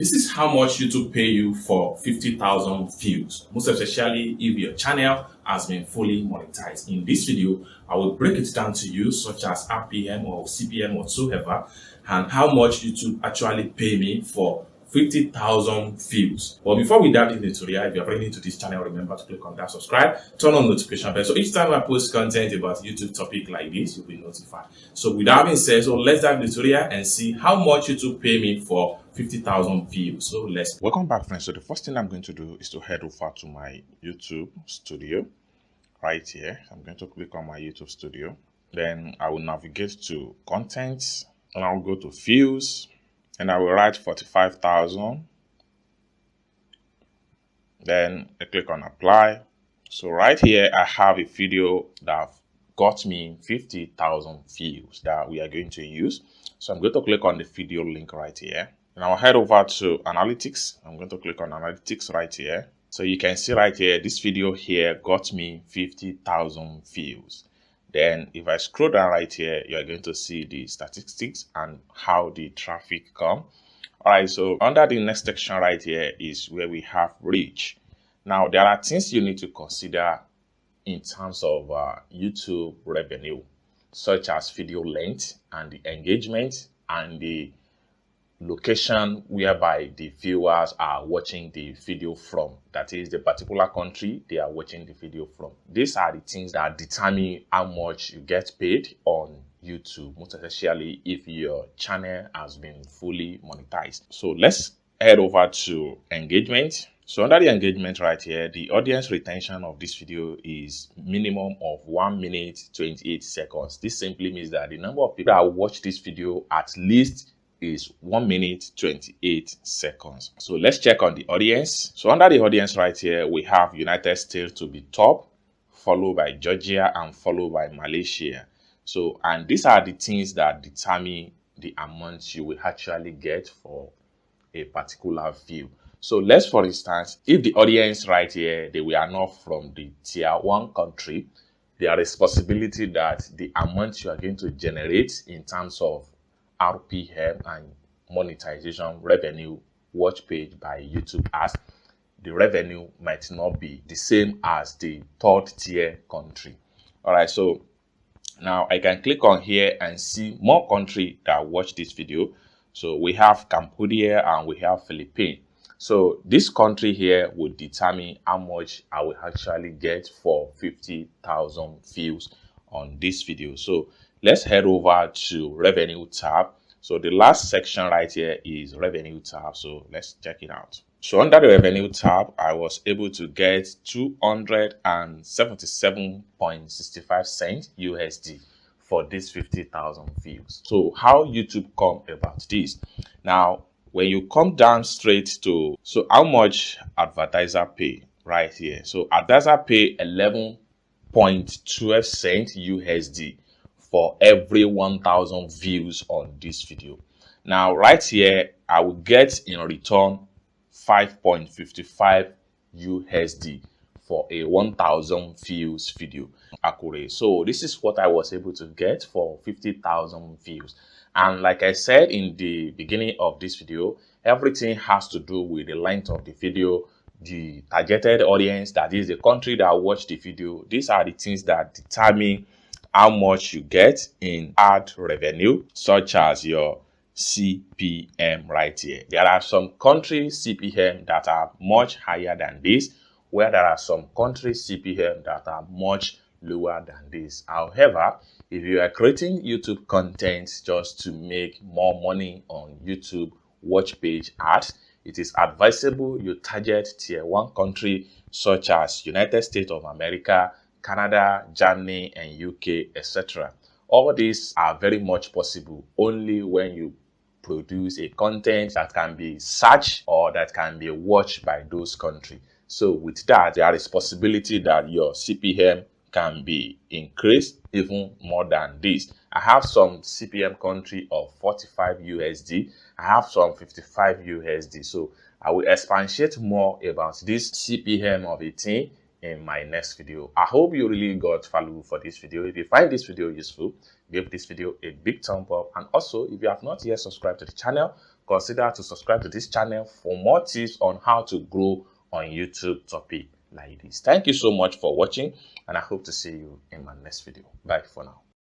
This is how much YouTube pay you for 50,000 views, most especially if your channel has been fully monetized. In this video, I will break it down to you, such as RPM or CPM whatsoever, and how much YouTube actually pay me for 50,000 views. But before we dive into the tutorial, if you're already new to this channel, remember to click on that subscribe, turn on notification bell. So each time I post content about YouTube topic like this, you'll be notified. So with that being said, so let's dive into the tutorial and see how much YouTube pay me for 50,000 views. So let's welcome back, friends. So the first thing I'm going to do is to head over to my YouTube studio right here. I'm going to click on my YouTube studio. Then I will navigate to content and I'll go to views and I will write 45,000. Then I click on apply. So right here, I have a video that got me 50,000 views that we are going to use. So I'm going to click on the video link right here. And I'll head over to analytics. I'm going to click on analytics right here. So you can see right here, this video here got me 50,000 views. Then if I scroll down right here, you're going to see the statistics and how the traffic come. All right, so under the next section right here is where we have reach. Now, there are things you need to consider in terms of YouTube revenue, such as video length and the engagement and the location whereby the viewers are watching the video from. That is the particular country they are watching the video from. These are the things that determine how much you get paid on YouTube, most especially if your channel has been fully monetized. So let's head over to engagement. So under the engagement right here, the audience retention of this video is minimum of 1 minute 28 seconds. This simply means that the number of people that watch this video at least is 1 minute 28 seconds. So let's check on the audience. So under the audience right here, we have United States to be top, followed by Georgia and followed by Malaysia. So, and these are the things that determine the amount you will actually get for a particular view. So let's, for instance, if the audience right here, they were not from the tier 1 country, there is possibility that the amount you are going to generate in terms of RPM and monetization revenue watch page by YouTube ads, the revenue might not be the same as the 3rd tier country. All right, so now I can click on here and see more country that watch this video. So we have Cambodia and we have Philippines. So this country here would determine how much I will actually get for 50,000 views on this video. So let's head over to revenue tab. So the last section right here is revenue tab. So let's check it out. So under the revenue tab, I was able to get 277.65 cents USD for this 50,000 views. So how YouTube come about this? Now, when you come down straight to, so how much advertiser pay right here. So advertiser pay 11.12 cents USD for every 1,000 views on this video. Now, right here, I will get in return 5.55 USD for a 1,000 views video. Accurate. So this is what I was able to get for 50,000 views. And like I said in the beginning of this video, everything has to do with the length of the video, the targeted audience, that is the country that watched the video. These are the things that determine how much you get in ad revenue, such as your CPM right here. There are some countries CPM that are much higher than this, where there are some countries CPM that are much lower than this. However, if you are creating YouTube content just to make more money on YouTube watch page ads, it is advisable you target tier 1 country such as United States of America, Canada, Germany, and UK, etc. All these are very much possible only when you produce a content that can be searched or that can be watched by those countries. So with that, there is possibility that your CPM can be increased even more than this. I have some CPM country of 45 USD. I have some 55 USD. So I will expatiate more about this CPM of a thing in my next video. I hope you really got value for this video. If you find this video useful, give this video a big thumb up. And also, if you have not yet subscribed to the channel, consider to subscribe to this channel for more tips on how to grow on YouTube topic like this. Thank you so much for watching, and I hope to see you in my next video. Bye for now.